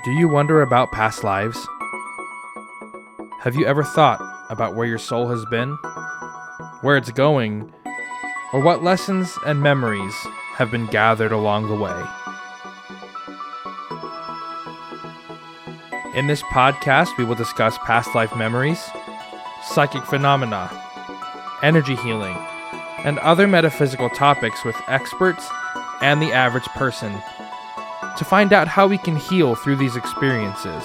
Do you wonder about past lives? Have you ever thought about where your soul has been, where it's going, or what lessons and memories have been gathered along the way? In this podcast, we will discuss past life memories, psychic phenomena, energy healing, and other metaphysical topics with experts and the average person to find out how we can heal through these experiences.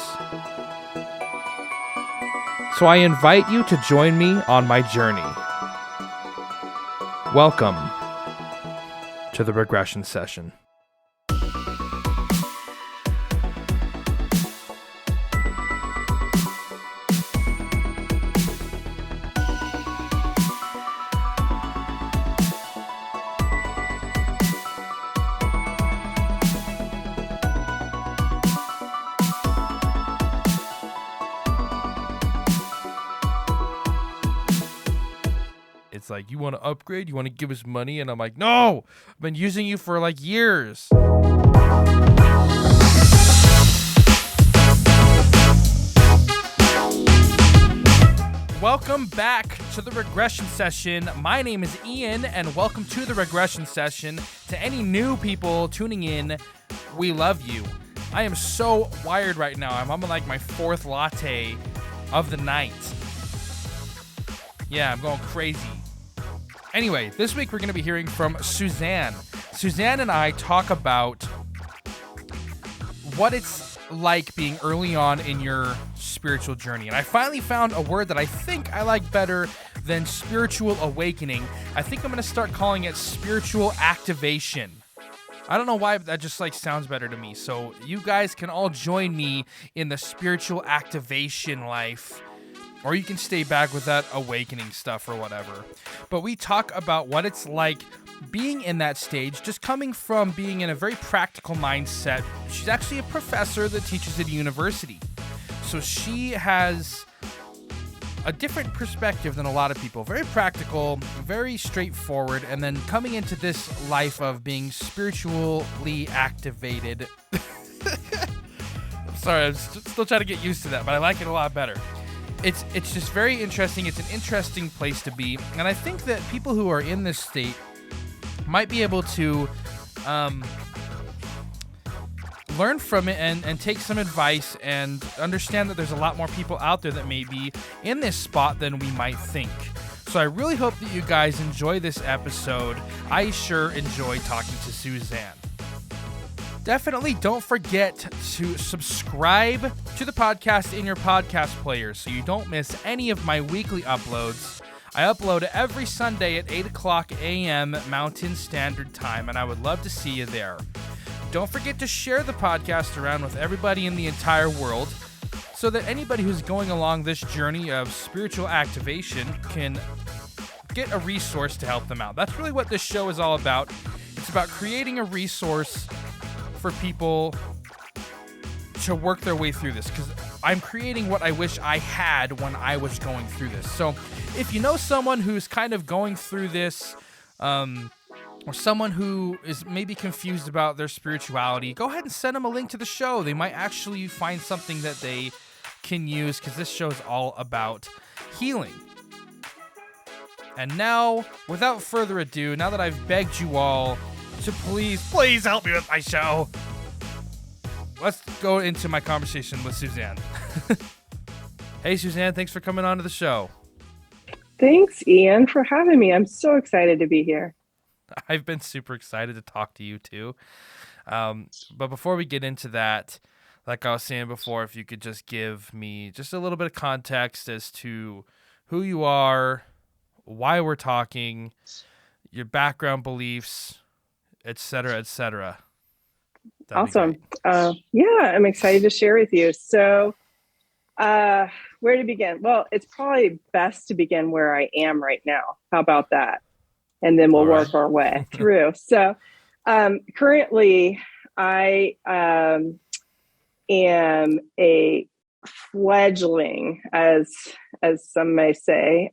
So I invite you to join me on my journey. Welcome to the Regression Session. It's like, you want to upgrade? You want to give us money? And I'm like, no! I've been using you for like years. Welcome back to the Regression Session. My name is Ian, and welcome to the Regression Session. To any new people tuning in, we love you. I am so wired right now. I'm on like my fourth latte of the night. Yeah, I'm going crazy. Anyway, this week we're going to be hearing from Susanne. Susanne and I talk about what it's like being early on in your spiritual journey. And I finally found a word that I think I like better than spiritual awakening. I think I'm going to start calling it spiritual activation. I don't know why, but that just like sounds better to me. So you guys can all join me in the spiritual activation life. Or you can stay back with that awakening stuff or whatever. But we talk about what it's like being in that stage, just coming from being in a very practical mindset. She's actually a professor that teaches at a university. So she has a different perspective than a lot of people. Very practical, very straightforward, and then coming into this life of being spiritually activated. I'm sorry, I'm still trying to get used to that, but I like it a lot better. It's just very interesting. It's an interesting place to be. And I think that people who are in this state might be able to learn from it and take some advice and understand that there's a lot more people out there that may be in this spot than we might think. So I really hope that you guys enjoy this episode. I sure enjoy talking to Susanne. Definitely don't forget to subscribe to the podcast in your podcast player so you don't miss any of my weekly uploads. I upload every Sunday at 8 o'clock a.m. Mountain Standard Time, and I would love to see you there. Don't forget to share the podcast around with everybody in the entire world so that anybody who's going along this journey of spiritual activation can get a resource to help them out. That's really what this show is all about. It's about creating a resource for people to work their way through this, because I'm creating what I wish I had when I was going through this. So if you know someone who's kind of going through this, or someone who is maybe confused about their spirituality, go ahead and send them a link to the show. They might actually find something that they can use, because this show is all about healing. And now, without further ado, now that I've begged you all to please help me with my show, let's go into my conversation with Susanne. Hey, Susanne, thanks for coming on to the show. Thanks, Ian, for having me. I'm so excited to be here. I've been super excited to talk to you, too. But before we get into that, like I was saying before, if you could just give me just a little bit of context as to who you are, why we're talking, your background beliefs, etc., etc. Awesome. Yeah, I'm excited to share with you. So where to begin? Well, it's probably best to begin where I am right now. How about that? And then we'll work our way through. So currently, I am a fledgling, as some may say,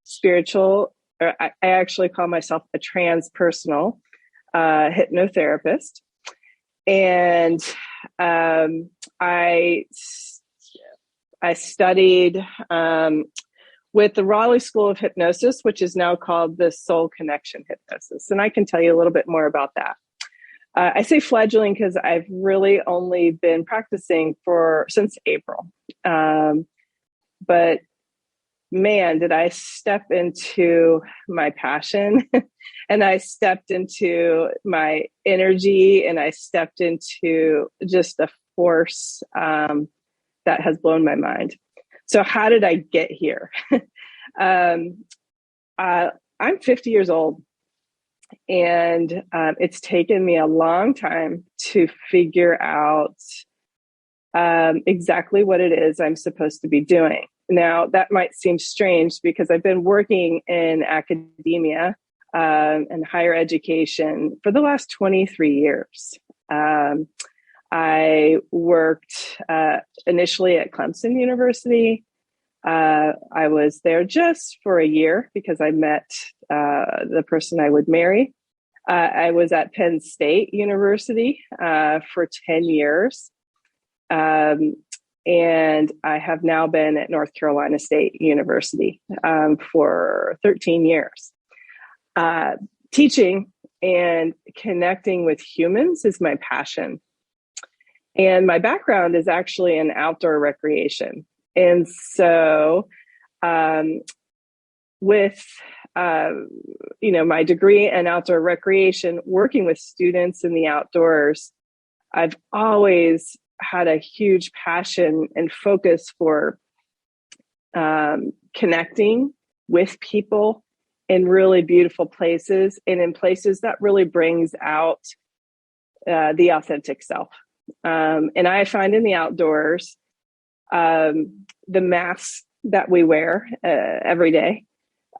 spiritual, or I actually call myself a transpersonal hypnotherapist. And I studied with the Raleigh School of Hypnosis, which is now called the Soul Connection Hypnosis. And I can tell you a little bit more about that. I say fledgling because I've really only been practicing since April. But man, did I step into my passion and I stepped into my energy and I stepped into just a force that has blown my mind. So how did I get here? I'm 50 years old, and it's taken me a long time to figure out exactly what it is I'm supposed to be doing. Now, that might seem strange because I've been working in academia and higher education for the last 23 years. I worked initially at Clemson University. I was there just for a year because I met the person I would marry. I was at Penn State University for 10 years. And I have now been at North Carolina State University for 13 years. Teaching and connecting with humans is my passion. And my background is actually in outdoor recreation. And so with my degree in outdoor recreation, working with students in the outdoors, I've always had a huge passion and focus for connecting with people in really beautiful places and in places that really brings out the authentic self. And I find in the outdoors, the masks that we wear every day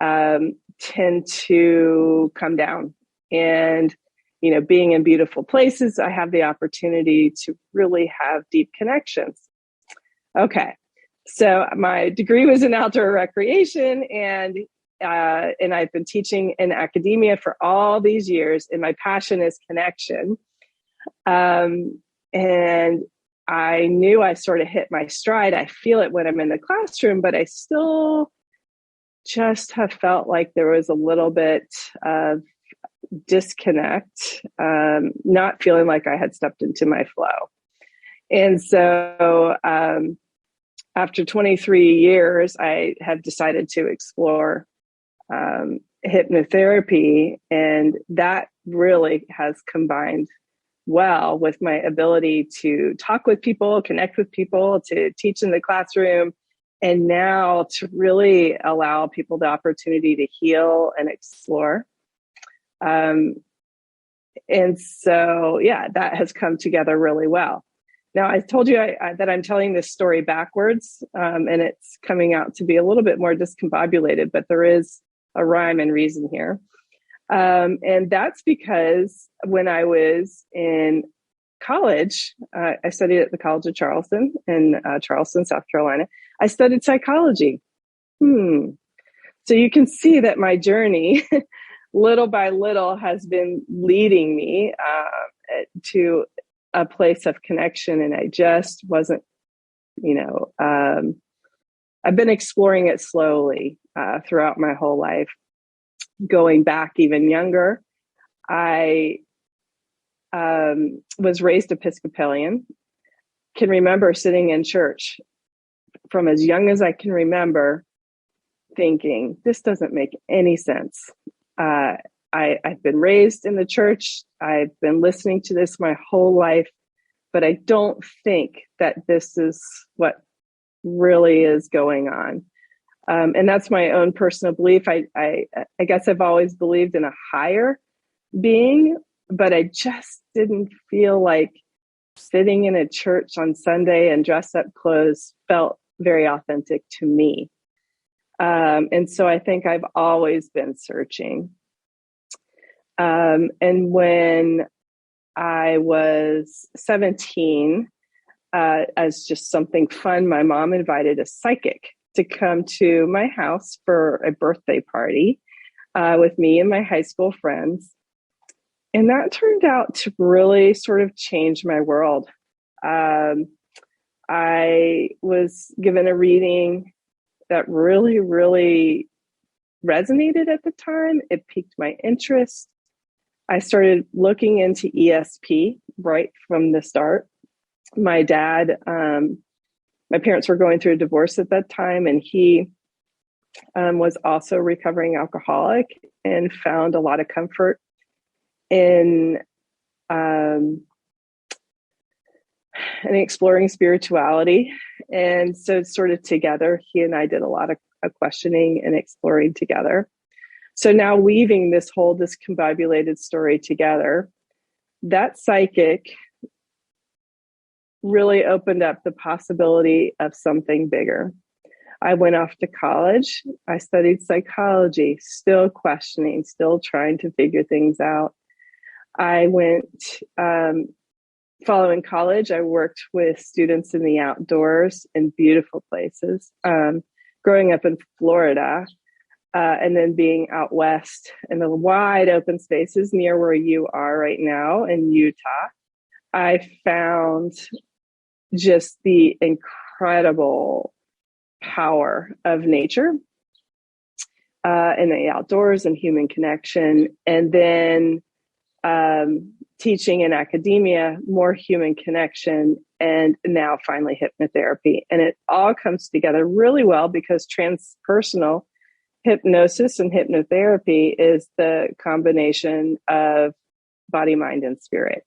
tend to come down. And being in beautiful places, I have the opportunity to really have deep connections. Okay. So my degree was in outdoor recreation, and I've been teaching in academia for all these years, and my passion is connection. And I knew I sort of hit my stride. I feel it when I'm in the classroom, but I still just have felt like there was a little bit of disconnect, not feeling like I had stepped into my flow. And so after 23 years, I have decided to explore hypnotherapy, and that really has combined well with my ability to talk with people, connect with people, to teach in the classroom, and now to really allow people the opportunity to heal and explore. And so, that has come together really well. Now, I told you that I'm telling this story backwards, and it's coming out to be a little bit more discombobulated, but there is a rhyme and reason here. And that's because when I was in college, I studied at the College of Charleston in Charleston, South Carolina. I studied psychology. So you can see that my journey, little by little, has been leading me to a place of connection. And I just wasn't, I've been exploring it slowly throughout my whole life. Going back even younger, I was raised Episcopalian, can remember sitting in church from as young as I can remember thinking, this doesn't make any sense. I've been raised in the church. I've been listening to this my whole life, but I don't think that this is what really is going on. And that's my own personal belief. I guess I've always believed in a higher being, but I just didn't feel like sitting in a church on Sunday and dress up clothes felt very authentic to me. And so I think I've always been searching. And when I was 17, as just something fun, my mom invited a psychic to come to my house for a birthday party with me and my high school friends. And that turned out to really sort of change my world. I was given a reading that really, really resonated at the time. It piqued my interest. I started looking into ESP right from the start. My dad, my parents were going through a divorce at that time, and he was also a recovering alcoholic and found a lot of comfort in exploring spirituality. And so sort of together, he and I did a lot of questioning and exploring together. So now weaving this whole discombobulated story together, that psychic really opened up the possibility of something bigger. I went off to college. I studied psychology, still questioning, still trying to figure things out. I went, following college, I worked with students in the outdoors in beautiful places. Growing up in Florida, and then being out west in the wide open spaces near where you are right now in Utah, I found just the incredible power of nature in the outdoors and human connection. And then teaching in academia, more human connection, and now finally hypnotherapy. And it all comes together really well because transpersonal hypnosis and hypnotherapy is the combination of body, mind, and spirit.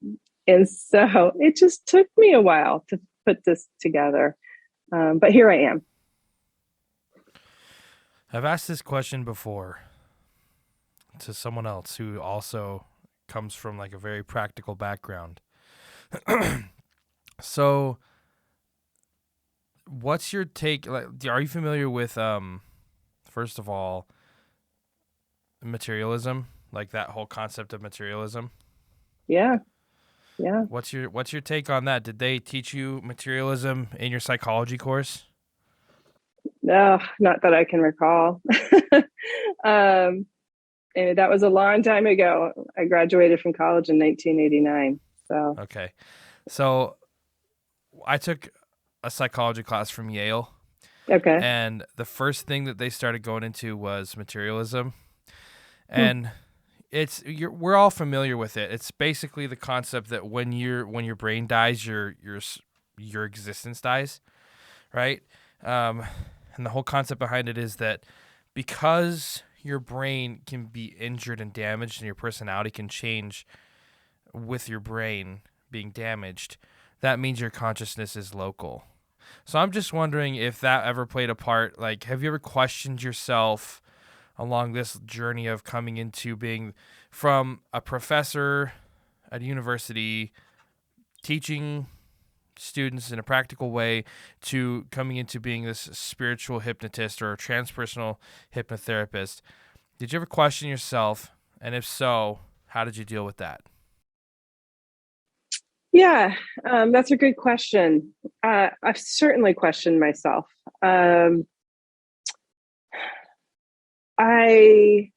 And so it just took me a while to put this together. But here I am. I've asked this question before to someone else who also comes from like a very practical background. So what's your take? Like, are you familiar with, first of all, materialism, like that whole concept of materialism? Yeah. Yeah. What's your take on that? Did they teach you materialism in your psychology course? No, not that I can recall. And that was a long time ago. I graduated from college in 1989. So Okay. So I took a psychology class from Yale. Okay. And the first thing that they started going into was materialism. And we're all familiar with it. It's basically the concept that when your brain dies, your existence dies, right? And the whole concept behind it is that because your brain can be injured and damaged and your personality can change with your brain being damaged, that means your consciousness is local. So I'm just wondering if that ever played a part. Like, have you ever questioned yourself along this journey of coming into being from a professor at a university, teaching students in a practical way, to coming into being this spiritual hypnotist or a transpersonal hypnotherapist? Did you ever question yourself? And if so, how did you deal with that? Yeah, that's a good question. I've certainly questioned myself. I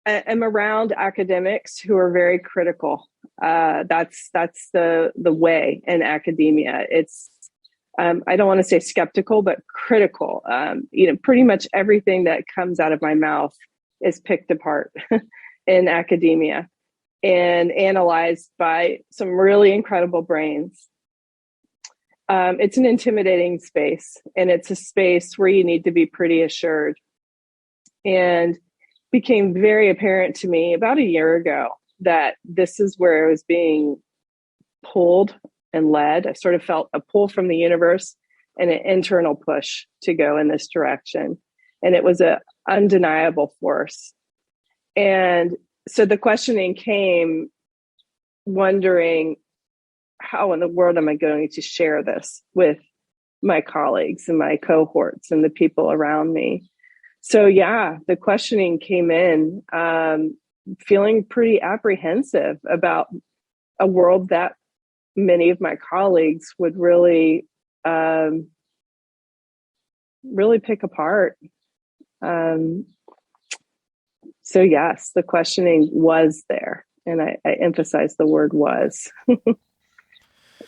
am around academics who are very critical. That's the way in academia. It's I don't want to say skeptical, but critical. Pretty much everything that comes out of my mouth is picked apart in academia and analyzed by some really incredible brains. It's an intimidating space, and it's a space where you need to be pretty assured. And became very apparent to me about a year ago that this is where I was being pulled and led. I sort of felt a pull from the universe and an internal push to go in this direction. And it was an undeniable force. And so the questioning came, wondering, how in the world am I going to share this with my colleagues and my cohorts and the people around me? So yeah, the questioning came in, feeling pretty apprehensive about a world that many of my colleagues would really pick apart. So yes, the questioning was there, and I emphasize the word was.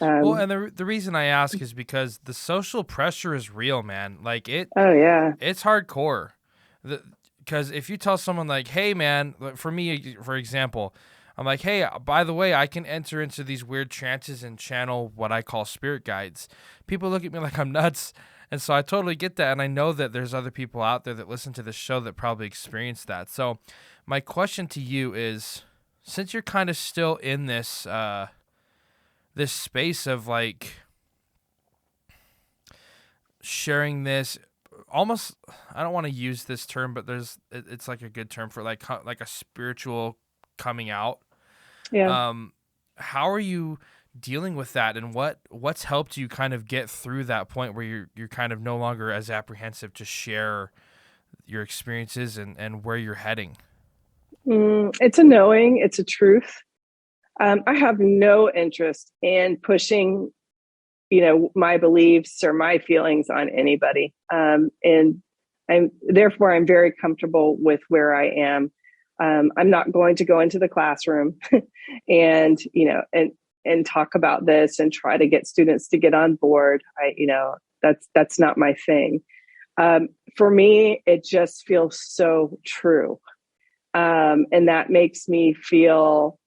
Well, and the reason I ask is because the social pressure is real, man. Like Oh yeah. it's hardcore. Because if you tell someone like, hey, man, like for me, for example, I'm like, hey, by the way, I can enter into these weird trances and channel what I call spirit guides. People look at me like I'm nuts. And so I totally get that. And I know that there's other people out there that listen to this show that probably experience that. So my question to you is, since you're kind of still in this, this space of like sharing this, almost, I don't want to use this term, but it's like a good term for like a spiritual coming out. Yeah. How are you dealing with that, and what's helped you kind of get through that point where you're kind of no longer as apprehensive to share your experiences and where you're heading? It's a knowing, it's a truth. I have no interest in pushing, my beliefs or my feelings on anybody. And therefore I'm very comfortable with where I am. I'm not going to go into the classroom and, and talk about this and try to get students to get on board. That's not my thing. For me, it just feels so true. And that makes me feel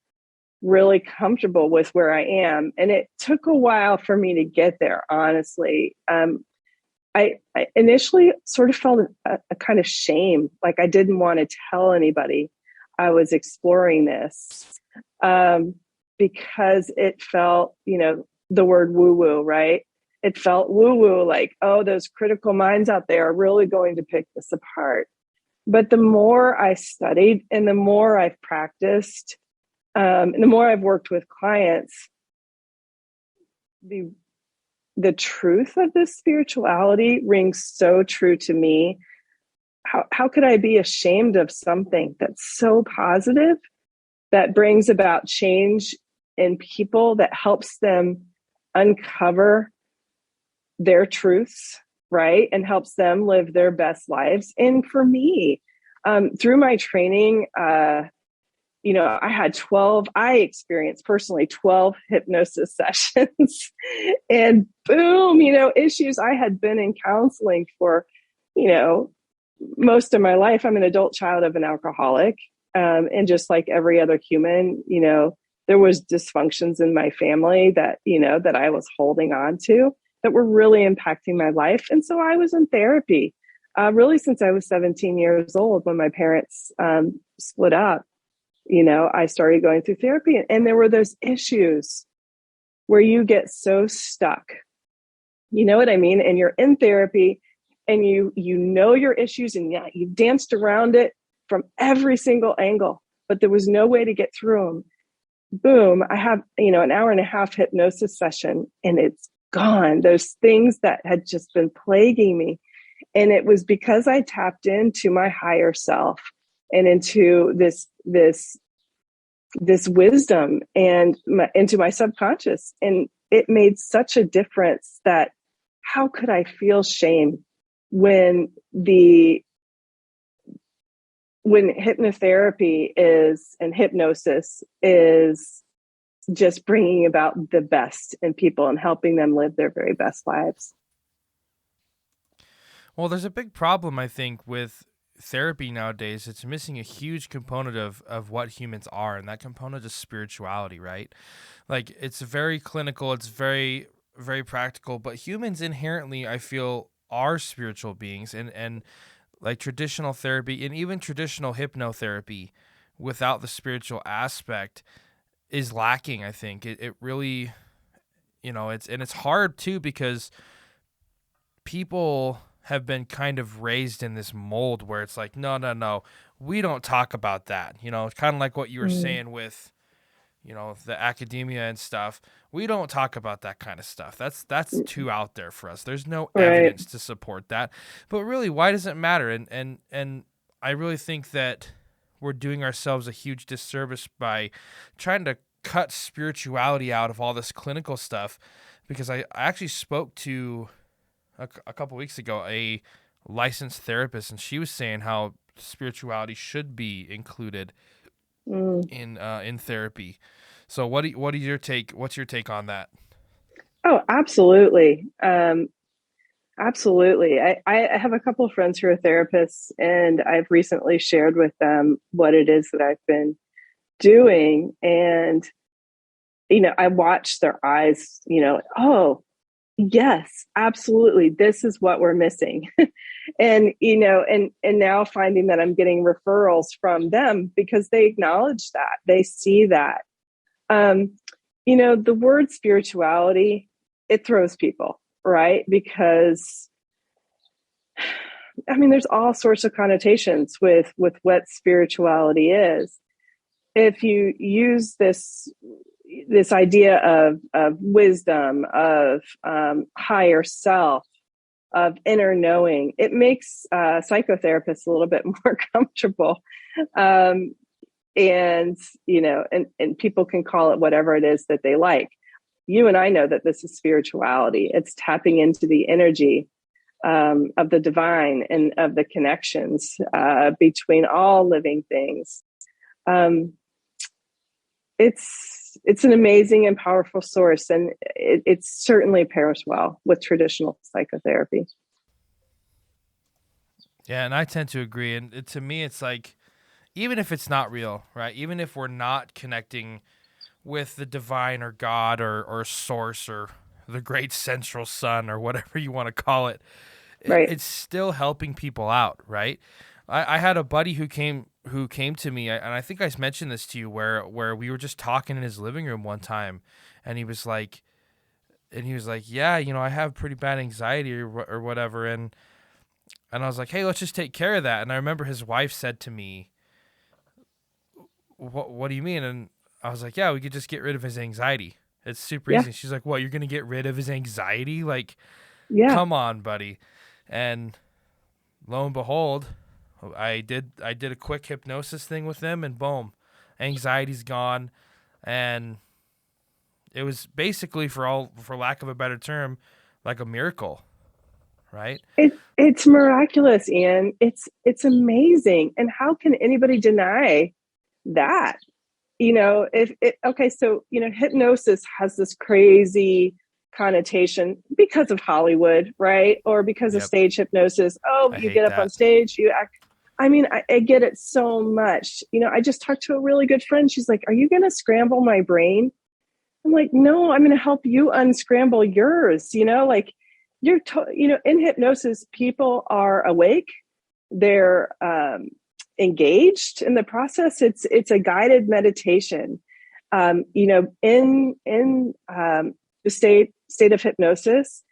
really comfortable with where I am. And it took a while for me to get there, honestly. I initially sort of felt a kind of shame, like I didn't want to tell anybody I was exploring this, because it felt, the word woo-woo, right? It felt woo-woo, like, oh, those critical minds out there are really going to pick this apart. But the more I studied and the more I've practiced, and the more I've worked with clients, the truth of this spirituality rings so true to me. How could I be ashamed of something that's so positive, that brings about change in people, that helps them uncover their truths, right? And helps them live their best lives. And for me, through my training, I experienced personally 12 hypnosis sessions and boom, issues I had been in counseling for, most of my life. I'm an adult child of an alcoholic. And just like every other human, there was dysfunctions in my family that, that I was holding on to that were really impacting my life. And so I was in therapy, really since I was 17 years old when my parents split up. I started going through therapy, and there were those issues where you get so stuck. You know what I mean? And you're in therapy and you know your issues, and yeah, you've danced around it from every single angle, but there was no way to get through them. Boom, I have, an hour and a half hypnosis session and it's gone. Those things that had just been plaguing me. And it was because I tapped into my higher self and into this wisdom and into my subconscious. And it made such a difference that how could I feel shame when hypnotherapy and hypnosis is just bringing about the best in people and helping them live their very best lives. Well, there's a big problem, I think, with therapy nowadays. It's missing a huge component of what humans are, and that component is spirituality, right? Like, it's very clinical, it's very, very practical, but humans inherently, I feel, are spiritual beings, and like traditional therapy and even traditional hypnotherapy without the spiritual aspect is lacking. I think it really, it's hard too, because people have been kind of raised in this mold where it's like, no, we don't talk about that. It's kind of like what you were saying with, the academia and stuff. We don't talk about that kind of stuff. That's too out there for us. There's no evidence to support that. But really, why does it matter? And I really think that we're doing ourselves a huge disservice by trying to cut spirituality out of all this clinical stuff, because I actually spoke to a couple weeks ago a licensed therapist, and she was saying how spirituality should be included in therapy. So what's your take on that? Oh, absolutely. Absolutely. I have a couple of friends who are therapists, and I've recently shared with them what it is that I've been doing. And, I watch their eyes, oh, yes, absolutely. This is what we're missing. And, and now finding that I'm getting referrals from them because they acknowledge that, they see that. Um, the word spirituality, it throws people, right? Because there's all sorts of connotations with what spirituality is. If you use this idea of wisdom, of higher self, of inner knowing, it makes psychotherapists a little bit more comfortable. And and people can call it whatever it is that they like. You and I know that this is spirituality. It's tapping into the energy of the divine and of the connections between all living things. It's an amazing and powerful source, and it certainly pairs well with traditional psychotherapy. Yeah, and I tend to agree. And to me, it's like, even if it's not real, right? Even if we're not connecting with the divine or God or source or the great central sun or whatever you want to call it, Right. it's still helping people out, right? I had a buddy who came to me, and I think I mentioned this to you, where we were just talking in his living room one time, and he was like, yeah, I have pretty bad anxiety or whatever, and I was like, hey, let's just take care of that. And I remember his wife said to me, what do you mean? And I was like, yeah, we could just get rid of his anxiety. It's super Yeah. easy. She's like, what, you're going to get rid of his anxiety? Like, Yeah. come on, buddy. And lo and behold, I did a quick hypnosis thing with him, and boom, anxiety's gone. And it was basically, for lack of a better term, like a miracle, right? It's miraculous, Ian. It's amazing. And how can anybody deny that? Okay, so hypnosis has this crazy connotation because of Hollywood, right? Or because of Yep. stage hypnosis. Oh, I you get hate up on that. stage, you act. I get it so much. I just talked to a really good friend. She's like, "Are you going to scramble my brain?" I'm like, "No, I'm going to help you unscramble yours." Like in hypnosis, people are awake. They're engaged in the process. It's a guided meditation. In the state of hypnosis,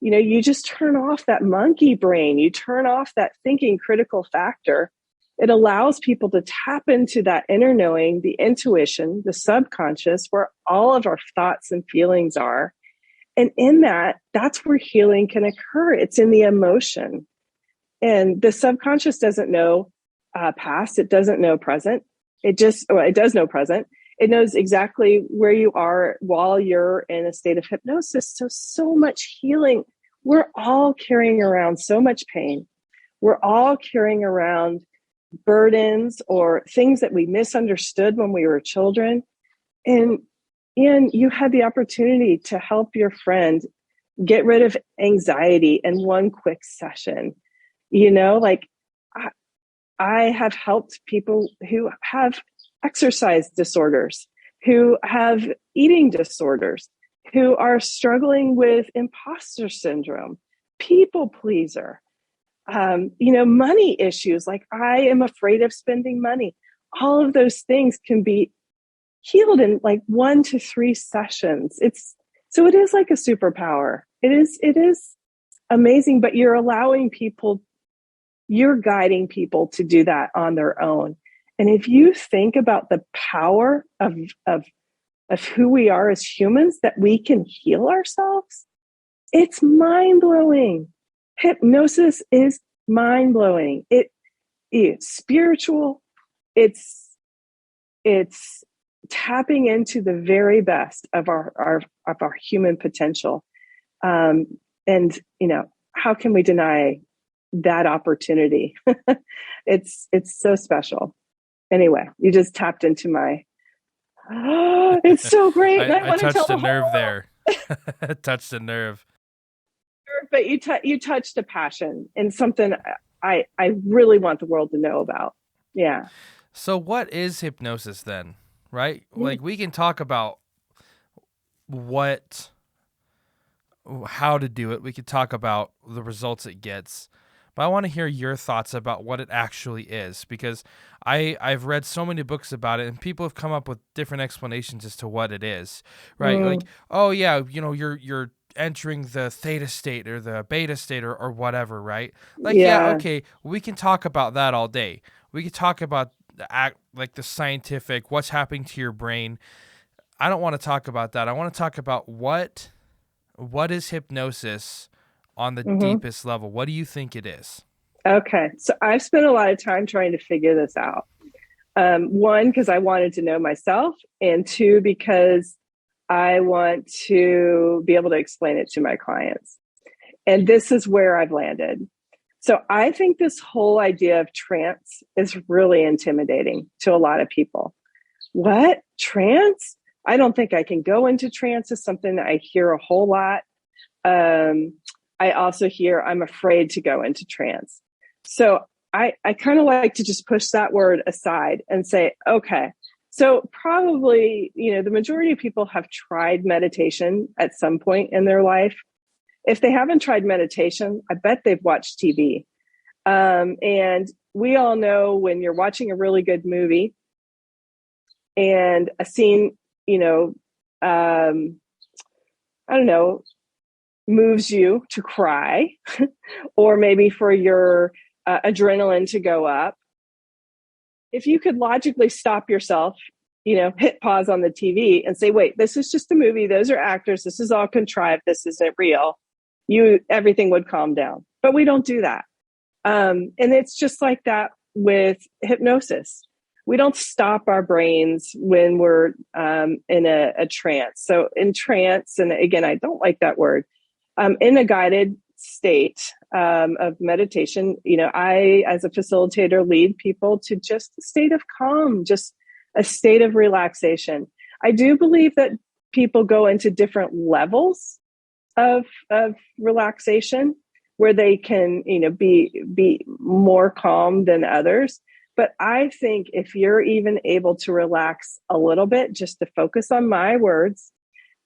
you just turn off that monkey brain. You turn off that thinking critical factor. It allows people to tap into that inner knowing, the intuition, the subconscious, where all of our thoughts and feelings are. And in that's where healing can occur. It's in the emotion. And the subconscious doesn't know past. It doesn't know present. It does know present. It knows exactly where you are while you're in a state of hypnosis. So much healing. We're all carrying around so much pain. We're all carrying around burdens or things that we misunderstood when we were children. And you had the opportunity to help your friend get rid of anxiety in one quick session. Like I have helped people who have exercise disorders, who have eating disorders, who are struggling with imposter syndrome, people pleaser, money issues. Like, I am afraid of spending money. All of those things can be healed in like 1 to 3 sessions. It is like a superpower. It is amazing, but you're guiding people to do that on their own. And if you think about the power of who we are as humans, that we can heal ourselves, it's mind-blowing. Hypnosis is mind-blowing. It's spiritual. It's tapping into the very best of our human potential. And how can we deny that opportunity? It's so special. Anyway, you just tapped into my, it's so great. And I want to tell touched the a whole nerve world. there. Touched a nerve. But you touched a passion and something I really want the world to know about. Yeah. So what is hypnosis then? Right? Like we can talk about how to do it. We could talk about the results it gets. But I want to hear your thoughts about what it actually is, because I've read so many books about it and people have come up with different explanations as to what it is, right? Like, oh yeah, you're entering the theta state or the beta state or whatever, right? Like, yeah, okay, we can talk about that all day. We could talk about the scientific, what's happening to your brain. I don't want to talk about that. I want to talk about what is hypnosis on the deepest level. What do you think it is? Okay. So I've spent a lot of time trying to figure this out. One, because I wanted to know myself, and two, because I want to be able to explain it to my clients. And this is where I've landed. So I think this whole idea of trance is really intimidating to a lot of people. What? Trance? I don't think I can go into trance is something that I hear a whole lot. I also hear I'm afraid to go into trance. So I kind of like to just push that word aside and say, okay, so probably, the majority of people have tried meditation at some point in their life. If they haven't tried meditation, I bet they've watched TV. And we all know when you're watching a really good movie and a scene, I don't know, moves you to cry or maybe for your adrenaline to go up. If you could logically stop yourself, hit pause on the TV and say, wait, this is just a movie. Those are actors. This is all contrived. This isn't real. Everything would calm down, but we don't do that. And it's just like that with hypnosis. We don't stop our brains when we're in a trance. So in trance, and again, I don't like that word, in a guided state of meditation, I, as a facilitator, lead people to just a state of calm, just a state of relaxation. I do believe that people go into different levels of relaxation where they can, be more calm than others. But I think if you're even able to relax a little bit, just to focus on my words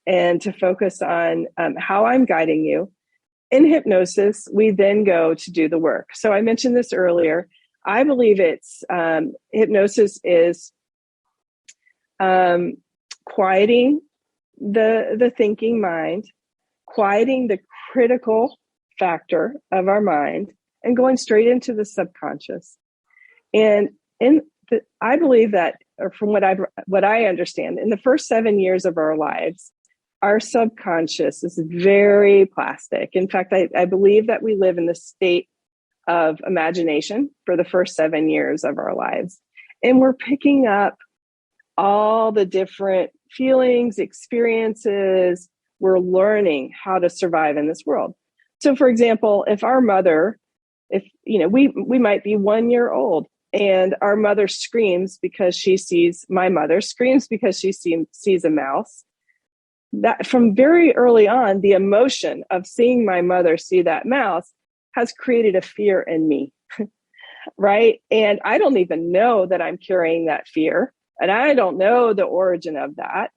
and to focus on how I'm guiding you, in hypnosis, we then go to do the work. So I mentioned this earlier. I believe hypnosis is quieting the thinking mind, quieting the critical factor of our mind, and going straight into the subconscious. And I believe that, or from what I understand, in the first 7 years of our lives, our subconscious is very plastic. In fact, I believe that we live in the state of imagination for the first 7 years of our lives. And we're picking up all the different feelings, experiences. We're learning how to survive in this world. So for example, if our mother, we might be 1 year old and our mother screams because my mother screams because she sees a mouse. That from very early on, the emotion of seeing my mother see that mouse has created a fear in me, right? And I don't even know that I'm carrying that fear, and I don't know the origin of that.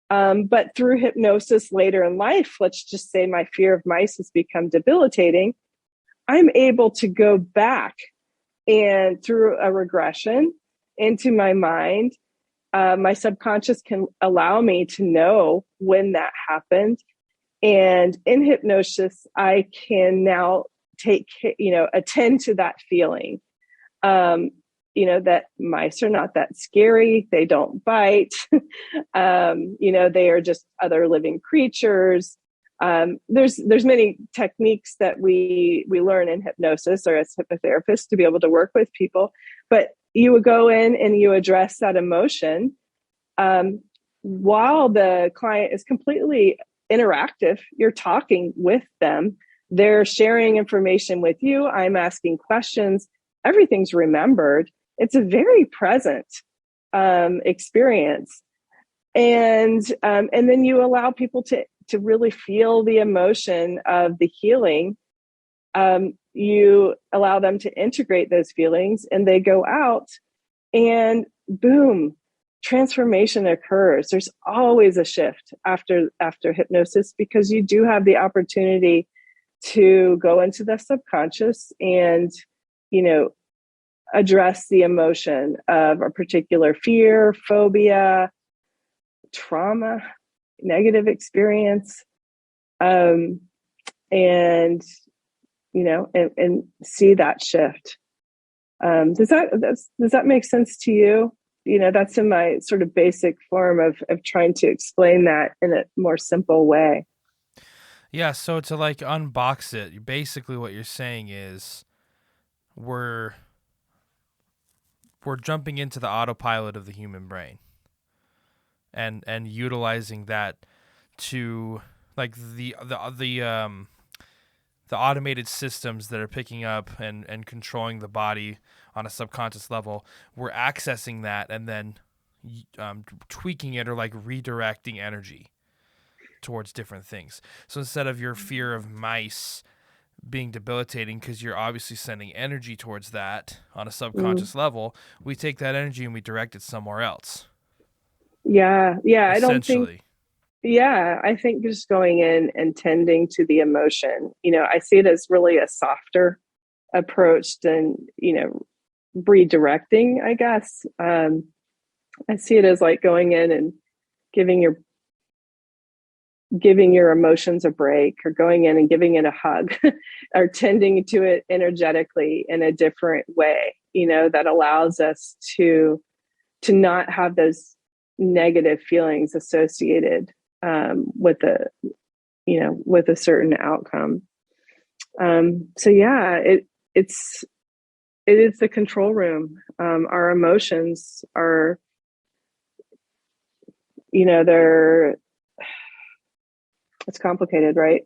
But through hypnosis later in life, let's just say my fear of mice has become debilitating. I'm able to go back and through a regression into my mind, my subconscious can allow me to know when that happened. And in hypnosis, I can now attend to that feeling. That mice are not that scary. They don't bite. They are just other living creatures. There's many techniques that we learn in hypnosis or as hypnotherapists to be able to work with people, but you would go in and you address that emotion while the client is completely interactive. You're talking with them. They're sharing information with you. I'm asking questions. Everything's remembered. It's a very present experience. And then you allow people to really feel the emotion of the healing, you allow them to integrate those feelings, and they go out, and boom, transformation occurs. There's always a shift after hypnosis, because you do have the opportunity to go into the subconscious and, address the emotion of a particular fear, phobia, trauma, negative experience, and see that shift. Does that make sense to you? That's in my sort of basic form of trying to explain that in a more simple way. Yeah, so to like unbox it, basically what you're saying is we're jumping into the autopilot of the human brain and utilizing that to like the automated systems that are picking up and controlling the body on a subconscious level. We're accessing that and then tweaking it or like redirecting energy towards different things. So instead of your fear of mice being debilitating because you're obviously sending energy towards that on a subconscious level, we take that energy and we direct it somewhere else. Yeah. I don't think. Yeah, I think just going in and tending to the emotion, I see it as really a softer approach than, redirecting, I guess. I see it as like going in and giving your emotions a break, or going in and giving it a hug or tending to it energetically in a different way, that allows us to not have those negative feelings associated with a certain outcome. So yeah, it is the control room. Our emotions are, it's complicated, right?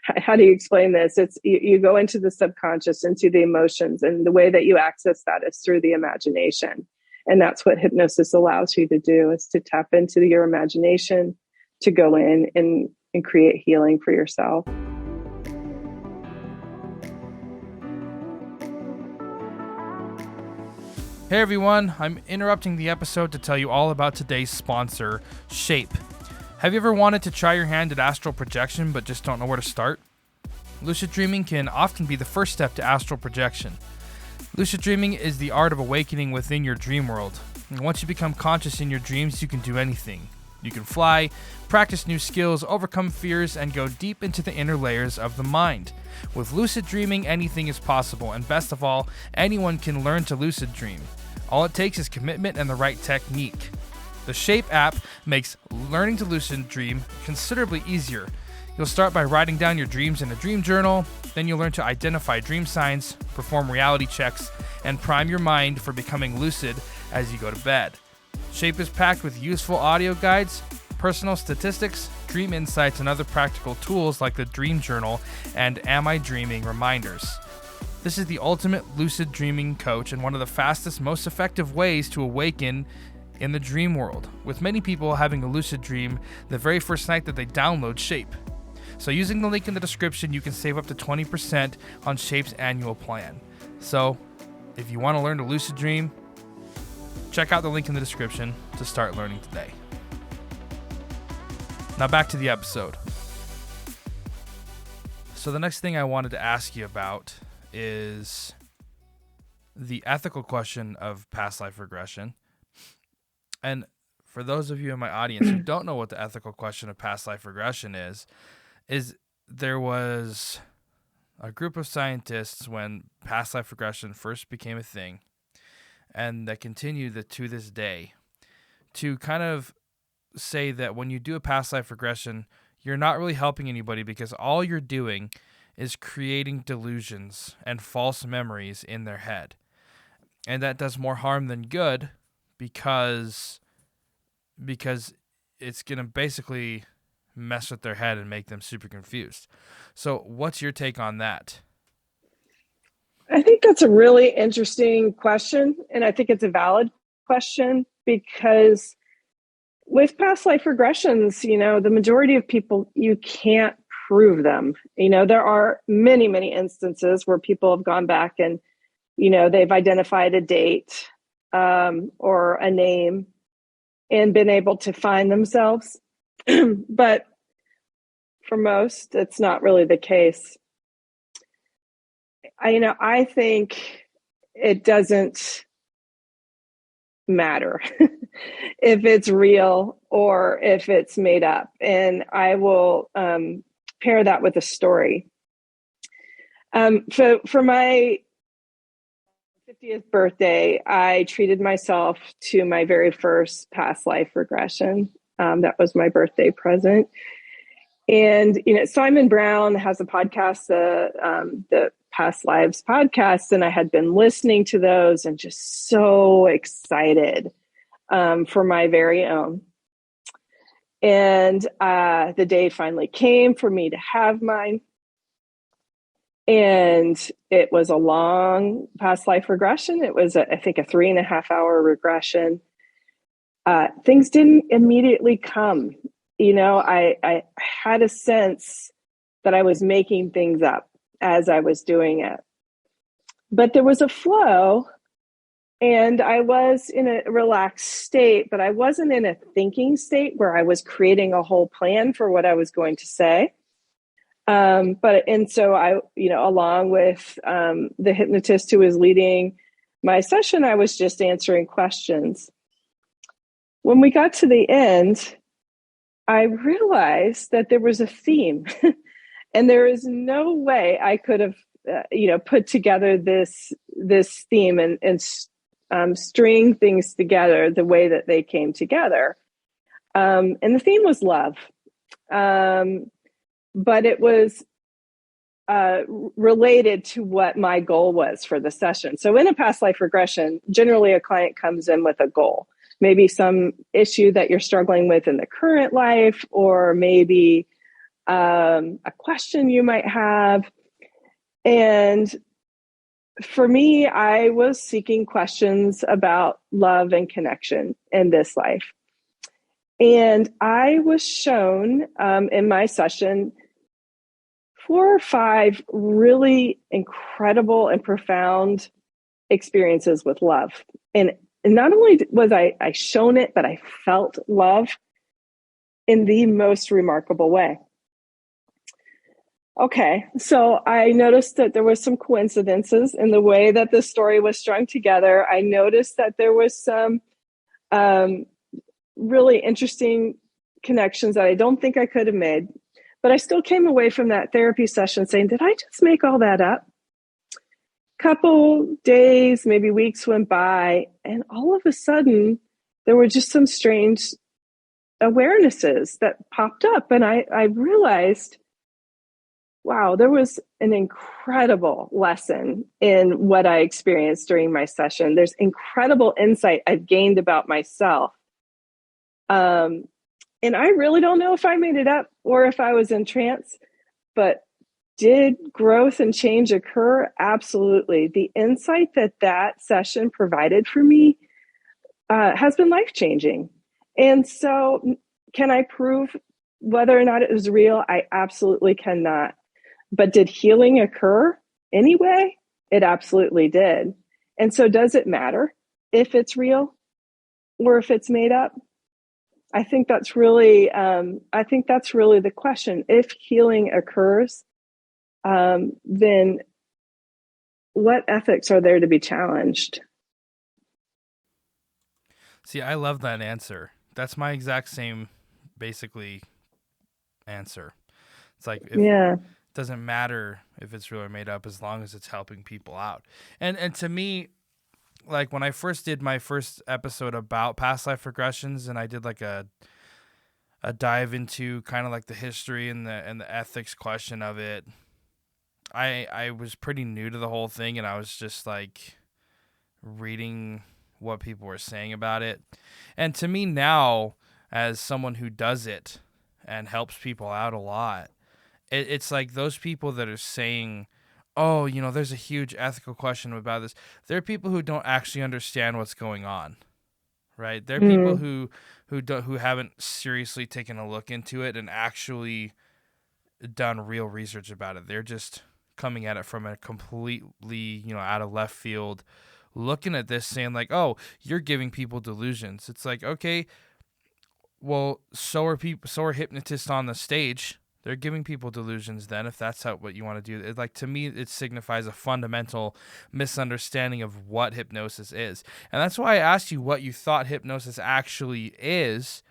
How do you explain this? It's you go into the subconscious, into the emotions, and the way that you access that is through the imagination. And that's what hypnosis allows you to do, is to tap into your imagination, to go in and create healing for yourself. Hey everyone, I'm interrupting the episode to tell you all about today's sponsor, Shape. Have you ever wanted to try your hand at astral projection but just don't know where to start? Lucid dreaming can often be the first step to astral projection. Lucid dreaming is the art of awakening within your dream world. And once you become conscious in your dreams, you can do anything. You can fly, practice new skills, overcome fears, and go deep into the inner layers of the mind. With lucid dreaming, anything is possible, and best of all, anyone can learn to lucid dream. All it takes is commitment and the right technique. The Shape app makes learning to lucid dream considerably easier. You'll start by writing down your dreams in a dream journal, then you'll learn to identify dream signs, perform reality checks, and prime your mind for becoming lucid as you go to bed. Shape is packed with useful audio guides, personal statistics, dream insights, and other practical tools like the Dream Journal and Am I Dreaming reminders. This is the ultimate lucid dreaming coach and one of the fastest, most effective ways to awaken in the dream world, with many people having a lucid dream the very first night that they download Shape. So using the link in the description, you can save up to 20% on Shape's annual plan. So if you want to learn to lucid dream, check out the link in the description to start learning today. Now back to the episode. So the next thing I wanted to ask you about is the ethical question of past life regression. And for those of you in my audience who don't know what the ethical question of past life regression is there was a group of scientists when past life regression first became a thing, and that continue to this day, to kind of say that when you do a past life regression, you're not really helping anybody because all you're doing is creating delusions and false memories in their head. And that does more harm than good because it's going to basically mess with their head and make them super confused. So what's your take on that? I think that's a really interesting question. And I think it's a valid question because with past life regressions, the majority of people, you can't prove them. There are many, many instances where people have gone back and, they've identified a date or a name and been able to find themselves. But for most, it's not really the case. I think it doesn't matter if it's real or if it's made up. And I will pair that with a story. For my 50th birthday, I treated myself to my very first past life regression. That was my birthday present. And, Simon Brown has a podcast, the Past Lives podcast, and I had been listening to those and just so excited for my very own. And the day finally came for me to have mine. And it was a long past life regression. It was, I think, a 3.5-hour regression. Things didn't immediately come. I had a sense that I was making things up as I was doing it. But there was a flow, and I was in a relaxed state, but I wasn't in a thinking state where I was creating a whole plan for what I was going to say. So I, along with the hypnotist who was leading my session, I was just answering questions. When we got to the end, I realized that there was a theme, and there is no way I could have, put together this theme and string things together the way that they came together. And the theme was love. But it was related to what my goal was for the session. So in a past life regression, generally a client comes in with a goal, maybe some issue that you're struggling with in the current life, or maybe a question you might have. And for me, I was seeking questions about love and connection in this life. And I was shown in my session 4 or 5 really incredible and profound experiences with love. And not only was I shown it, but I felt love in the most remarkable way. Okay, so I noticed that there was some coincidences in the way that the story was strung together. I noticed that there was some really interesting connections that I don't think I could have made. But I still came away from that therapy session saying, did I just make all that up? Couple days, maybe weeks went by, and all of a sudden, there were just some strange awarenesses that popped up. And I realized, wow, there was an incredible lesson in what I experienced during my session. There's incredible insight I've gained about myself. And I really don't know if I made it up or if I was in trance, but did growth and change occur? Absolutely. The insight that session provided for me has been life-changing. And so can I prove whether or not it was real? I absolutely cannot. But did healing occur anyway? It absolutely did. And so does it matter if it's real or if it's made up? I think that's really the question. If healing occurs, then what ethics are there to be challenged? See, I love that answer. That's my exact same, basically, answer. It's like, it doesn't matter if it's real or made up as long as it's helping people out. And to me, like when I first did my first episode about past life regressions, and I did like a dive into kind of like the history and the ethics question of it, I was pretty new to the whole thing, and I was just like reading what people were saying about it. And to me now, as someone who does it and helps people out a lot, it's like those people that are saying, oh, there's a huge ethical question about this. There are people who don't actually understand what's going on, right? There are people who haven't seriously taken a look into it and actually done real research about it. They're just coming at it from a completely, out of left field, looking at this saying like, oh, you're giving people delusions. It's like, okay, well, so are hypnotists on the stage. They're giving people delusions then, if that's what you want to do. To me, it signifies a fundamental misunderstanding of what hypnosis is. And that's why I asked you what you thought hypnosis actually is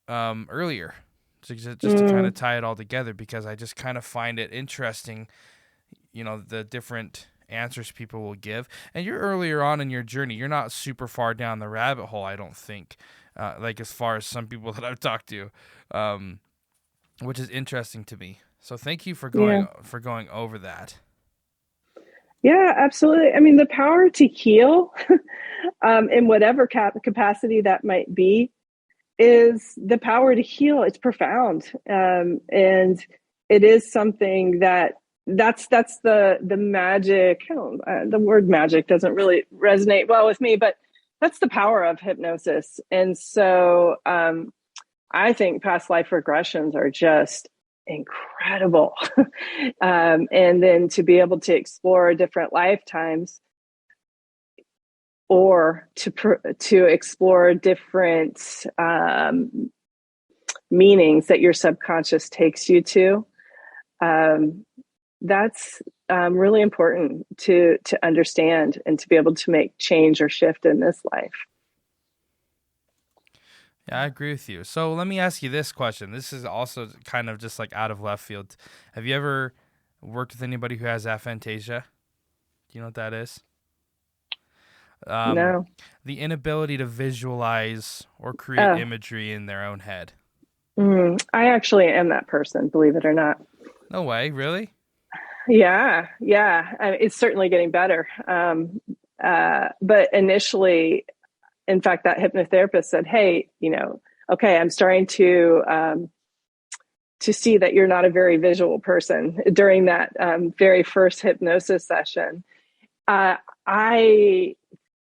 earlier. So just to kind of tie it all together, because I just kind of find it interesting, the different answers people will give. And you're earlier on in your journey. You're not super far down the rabbit hole, I don't think, as far as some people that I've talked to, which is interesting to me. So thank you for going over that. Yeah, absolutely. I mean, the power to heal in whatever capacity that might be is the power to heal. It's profound. And it is something that's the magic. The word magic doesn't really resonate well with me, but that's the power of hypnosis. And so I think past life regressions are just incredible. And then to be able to explore different lifetimes, or to explore different meanings that your subconscious takes you to, that's really important to understand and to be able to make change or shift in this life. Yeah, I agree with you. So let me ask you this question. This is also kind of just like out of left field. Have you ever worked with anybody who has aphantasia? Do you know what that is? No. The inability to visualize or create imagery in their own head. I actually am that person, believe it or not. No way, really? Yeah. It's certainly getting better. But initially, in fact, that hypnotherapist said, hey, okay, I'm starting to see that you're not a very visual person during that very first hypnosis session.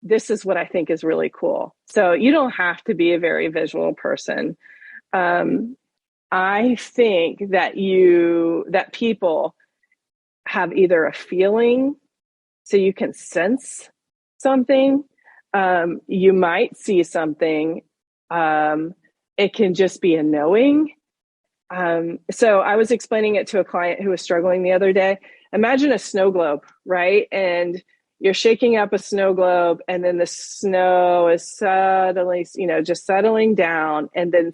This is what I think is really cool. So you don't have to be a very visual person. I think that people have either a feeling, so you can sense something. You might see something. It can just be a knowing. So I was explaining it to a client who was struggling the other day. Imagine a snow globe, right? And you're shaking up a snow globe, and then the snow is suddenly, just settling down. And then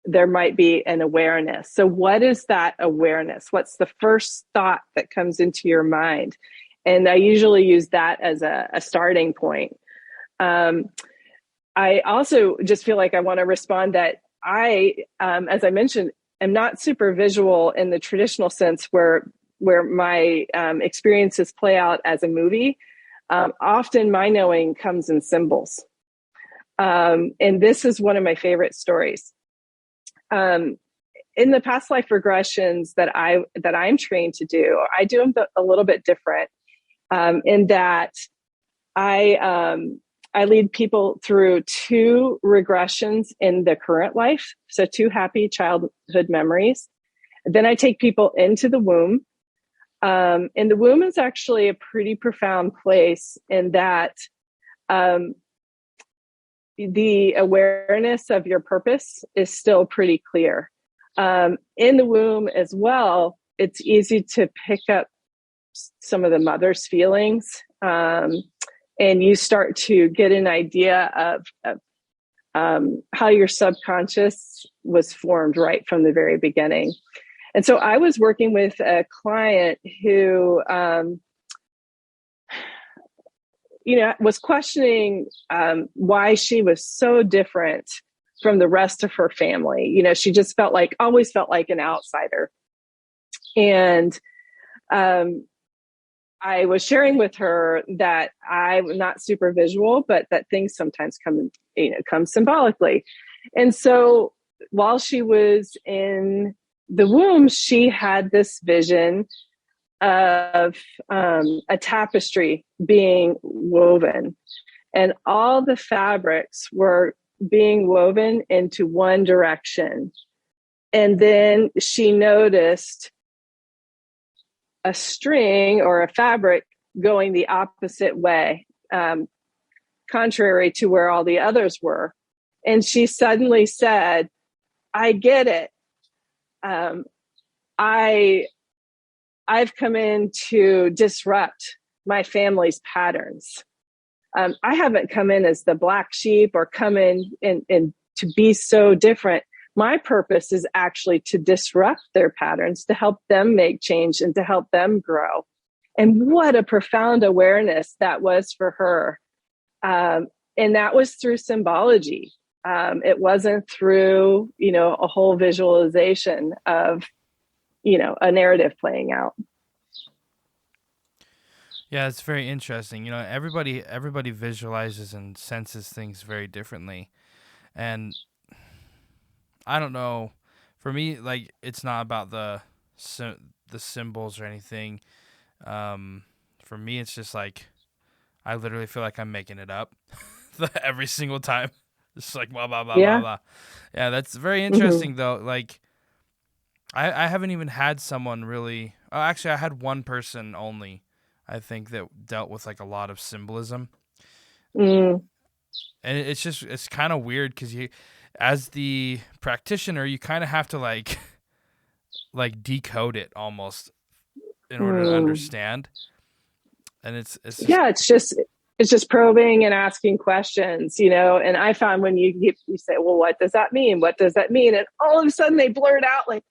there might be an awareness. So what is that awareness? What's the first thought that comes into your mind? And I usually use that as a starting point. I also just feel like I want to respond that I, as I mentioned, am not super visual in the traditional sense where my experiences play out as a movie. Often my knowing comes in symbols. And this is one of my favorite stories. In the past life regressions that I'm trained to do, I do them a little bit different, in that I lead people through 2 regressions in the current life. So 2 happy childhood memories. Then I take people into the womb. And the womb is actually a pretty profound place in that the awareness of your purpose is still pretty clear. In the womb as well, it's easy to pick up some of the mother's feelings. And you start to get an idea of how your subconscious was formed right from the very beginning. And so I was working with a client who, was questioning why she was so different from the rest of her family. She just always felt like an outsider. And I was sharing with her that I'm not super visual, but that things sometimes come symbolically. And so while she was in the womb, she had this vision of a tapestry being woven. and all the fabrics were being woven into one direction. And then she noticed a string or a fabric going the opposite way, contrary to where all the others were. And she suddenly said, I get it. I've come in to disrupt my family's patterns. I haven't come in as the black sheep or come in and to be so different. My purpose is actually to disrupt their patterns, to help them make change and to help them grow. And what a profound awareness that was for her. And that was through symbology. It wasn't through, a whole visualization of, a narrative playing out. Yeah, it's very interesting. Everybody visualizes and senses things very differently. And I don't know, for me, like, it's not about the symbols or anything. For me, it's just like, I literally feel like I'm making it up every single time. It's like, blah, blah, blah, blah, blah. Yeah, that's very interesting, though. Like, I haven't even had someone really... Oh, actually, I had one person only, I think, that dealt with, like, a lot of symbolism. And it's kind of weird because you, as the practitioner, you kind of have to, like decode it almost in order to understand. And it's just probing and asking questions, and I found when you say, well, what does that mean? What does that mean? And all of a sudden they blurt out like,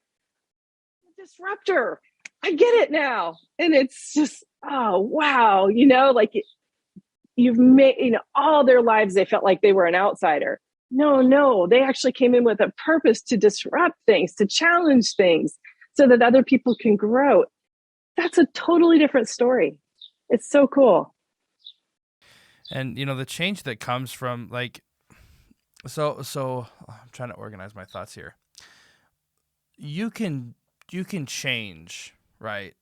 disruptor, I get it now. And it's just, oh, wow. Like you've made, all their lives, they felt like they were an outsider. No, they actually came in with a purpose to disrupt things, to challenge things so that other people can grow. That's a totally different story. It's so cool. And, the change that comes from, like, so I'm trying to organize my thoughts here. You can change, right?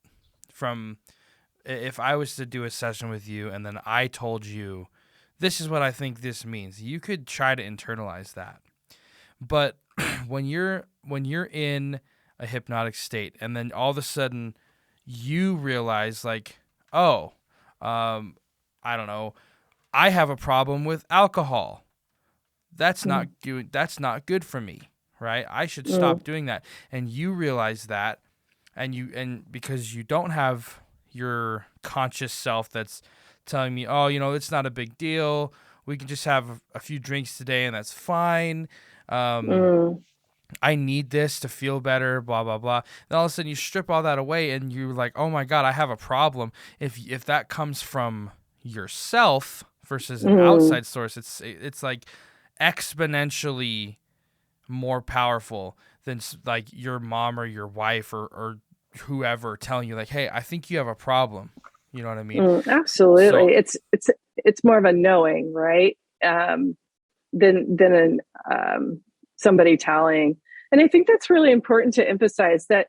From, if I was to do a session with you and then I told you, this is what I think this means, you could try to internalize that. But when you're in a hypnotic state and then all of a sudden you realize, like, oh, I don't know, I have a problem with alcohol. That's not good for me, right? I should stop doing that. And you realize that, and because you don't have your conscious self that's telling me, oh, it's not a big deal. We can just have a few drinks today and that's fine. I need this to feel better, blah, blah, blah. Then all of a sudden you strip all that away and you're like, oh my God, I have a problem. If that comes from yourself versus an outside source, it's like exponentially more powerful than like your mom or your wife or whoever telling you, like, hey, I think you have a problem. You know what I mean? Absolutely. So, it's more of a knowing, right? Than somebody telling. And I think that's really important to emphasize that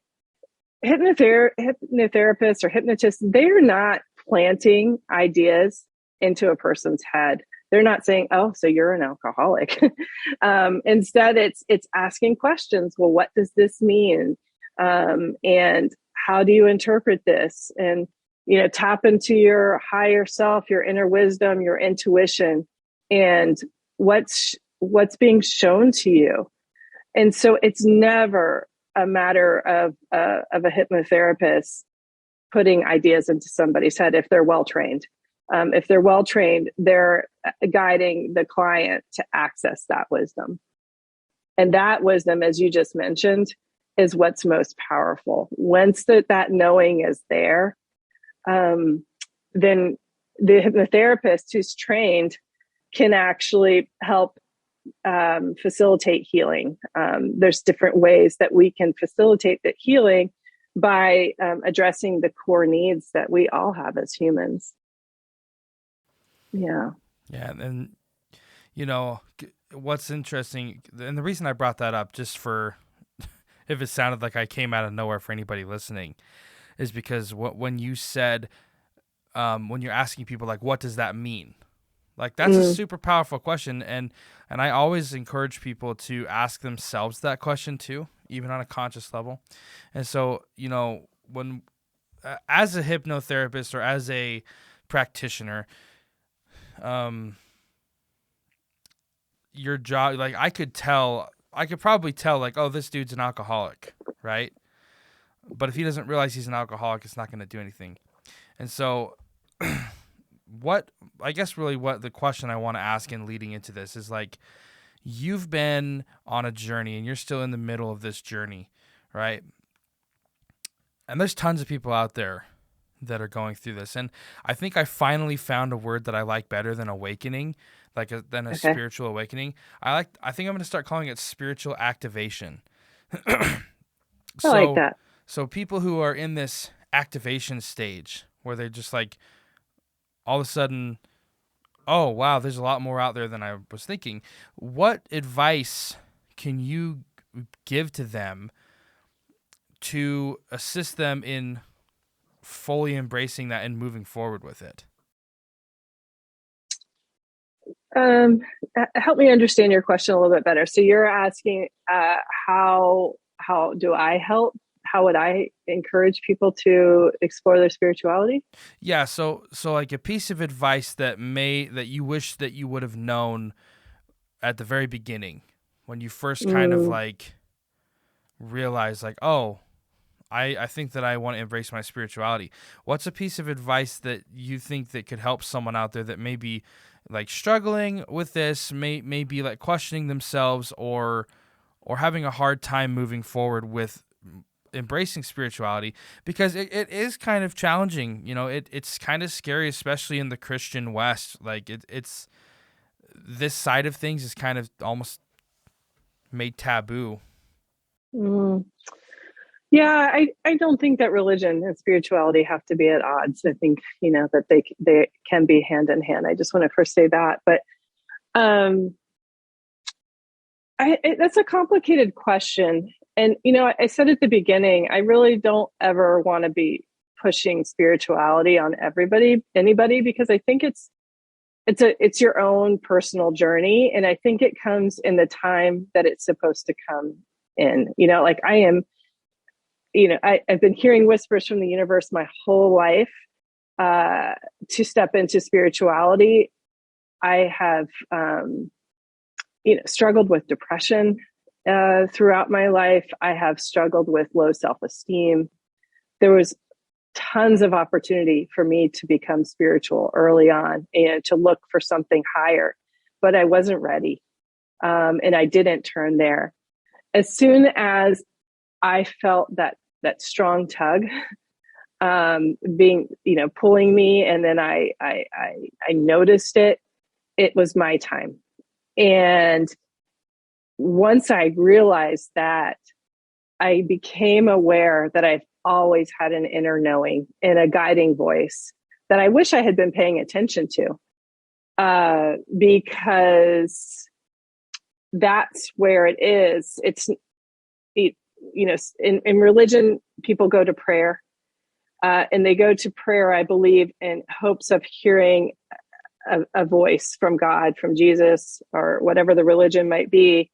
hypnotherapists or hypnotists, they're not planting ideas into a person's head. They're not saying, oh, so you're an alcoholic. Instead, it's asking questions. Well, what does this mean? And how do you interpret this? And, tap into your higher self, your inner wisdom, your intuition, and what's being shown to you. And so it's never a matter of a hypnotherapist putting ideas into somebody's head if they're well-trained. If they're well-trained, they're guiding the client to access that wisdom. And that wisdom, as you just mentioned, is what's most powerful. Once that knowing is there, then the hypnotherapist who's trained can actually help facilitate healing. There's different ways that we can facilitate the healing by addressing the core needs that we all have as humans. Yeah. Yeah. And, what's interesting, and the reason I brought that up, just for if it sounded like I came out of nowhere for anybody listening, is because when you said, when you're asking people, like, what does that mean? Like, that's a super powerful question. And I always encourage people to ask themselves that question too, even on a conscious level. And so, when, as a hypnotherapist or as a practitioner, your job, like, I could probably tell, like, oh, this dude's an alcoholic, right? But if he doesn't realize he's an alcoholic, it's not going to do anything. And so what the question I want to ask in leading into this is, like, you've been on a journey and you're still in the middle of this journey, right? And there's tons of people out there that are going through this. And I think I finally found a word that I like better than awakening, than a spiritual awakening. I think I'm going to start calling it spiritual activation. I like that. So people who are in this activation stage where they're just like, all of a sudden, oh, wow, there's a lot more out there than I was thinking. What advice can you give to them to assist them in fully embracing that and moving forward with it? Help me understand your question a little bit better. So you're asking, how do I help? How would I encourage people to explore their spirituality? Yeah. So like a piece of advice that you wish that you would have known at the very beginning, when you first kind of like realized, like, oh, I think that I want to embrace my spirituality. What's a piece of advice that you think that could help someone out there that may be like struggling with this, may be like questioning themselves or having a hard time moving forward with embracing spirituality? Because it is kind of challenging. It's kind of scary, especially in the Christian West. Like, it's this side of things is kind of almost made taboo. Yeah, I don't think that religion and spirituality have to be at odds. I think, that they can be hand in hand. I just want to first say that. But that's a complicated question. And, I said at the beginning, I really don't ever want to be pushing spirituality on anybody, because I think it's your own personal journey. And I think it comes in the time that it's supposed to come in. Like, I am, I've been hearing whispers from the universe my whole life to step into spirituality. I have, struggled with depression throughout my life. I have struggled with low self-esteem. There was tons of opportunity for me to become spiritual early on and to look for something higher, but I wasn't ready. And I didn't turn there. As soon as I felt that strong tug being, pulling me, and then I noticed it was my time. And once I realized that, I became aware that I've always had an inner knowing and a guiding voice that I wish I had been paying attention to, because that's where it is. In religion, people go to prayer, and they go to prayer, I believe, in hopes of hearing a voice from God, from Jesus, or whatever the religion might be.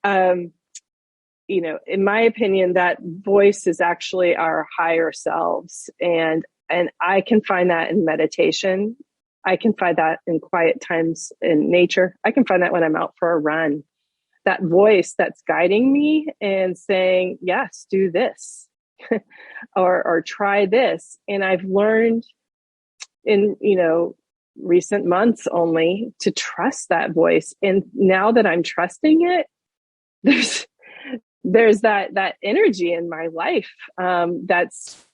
In my opinion, that voice is actually our higher selves. And I can find that in meditation. I can find that in quiet times in nature. I can find that when I'm out for a run. That voice that's guiding me and saying, yes, do this, or try this. And I've learned in, recent months only to trust that voice. And now that I'm trusting it, there's that energy in my life that's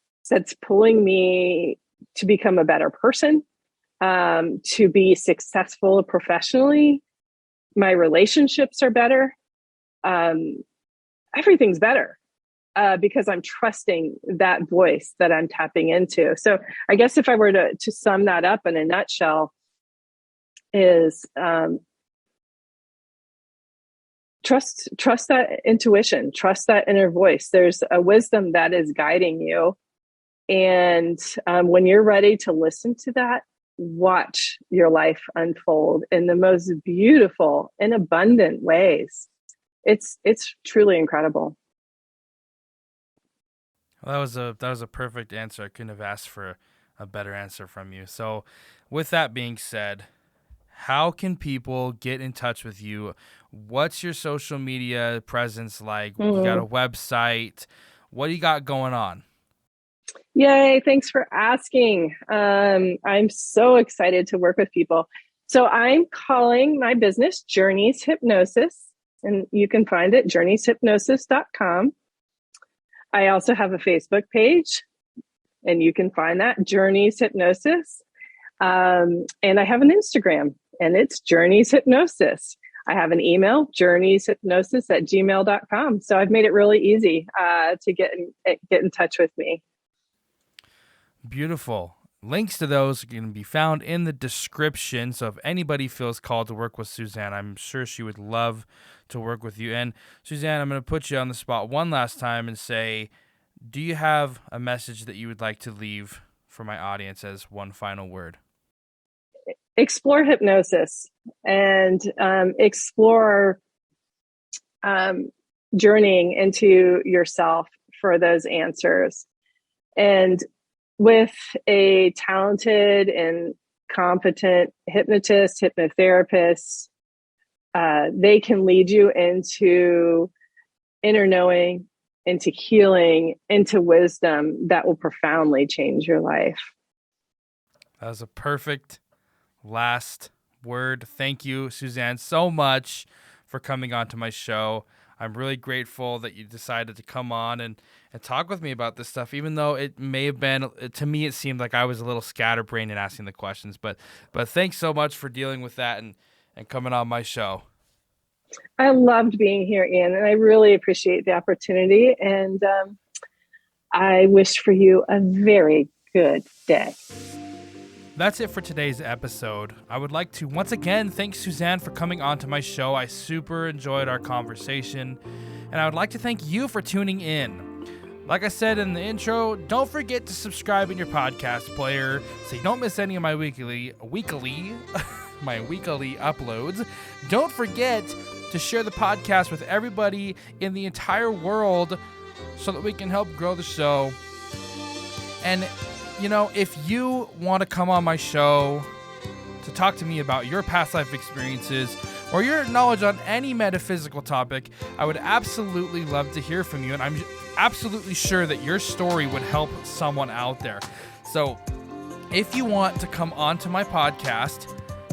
pulling me to become a better person, to be successful professionally. My relationships are better. Everything's better because I'm trusting that voice that I'm tapping into. So I guess if I were to sum that up in a nutshell, is trust that intuition, trust that inner voice. There's a wisdom that is guiding you. And when you're ready to listen to that watch your life unfold in the most beautiful and abundant ways. It's truly incredible. Well, that was a perfect answer. I couldn't have asked for a better answer from you. So, with that being said, how can people get in touch with you? What's your social media presence like? You got a website? What do you got going on? Yay, thanks for asking. I'm so excited to work with people. So I'm calling my business Journeys Hypnosis, and you can find it journeyshypnosis.com. I also have a Facebook page, and you can find that Journeys Hypnosis. And I have an Instagram, and it's Journeys Hypnosis. I have an email, journeyshypnosis@gmail.com. So I've made it really easy to get in touch with me. Beautiful. Links to those can be found in the description. So if anybody feels called to work with Susanne, I'm sure she would love to work with you. And Susanne, I'm going to put you on the spot one last time and say, do you have a message that you would like to leave for my audience as one final word? Explore hypnosis and explore journeying into yourself for those answers. And with a talented and competent hypnotist, hypnotherapist, they can lead you into inner knowing, into healing, into wisdom that will profoundly change your life. That was a perfect last word. Thank you, Susanne, so much for coming on to my show. I'm really grateful that you decided to come on and talk with me about this stuff, even though it may have been, to me, it seemed like I was a little scatterbrained in asking the questions. But thanks so much for dealing with that and coming on my show. I loved being here, Ian, and I really appreciate the opportunity. And I wish for you a very good day. That's it for today's episode. I would like to once again thank Susanne for coming on to my show. I super enjoyed our conversation, and I would like to thank you for tuning in. Like I said in the intro, don't forget to subscribe in your podcast player so you don't miss any of my weekly uploads. Don't forget to share the podcast with everybody in the entire world so that we can help grow the show. And you know, if you want to come on my show to talk to me about your past life experiences or your knowledge on any metaphysical topic, I would absolutely love to hear from you. And I'm absolutely sure that your story would help someone out there. So if you want to come on to my podcast,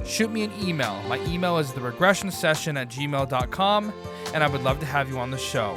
shoot me an email. My email is theregressionsession@gmail.com, and I would love to have you on the show.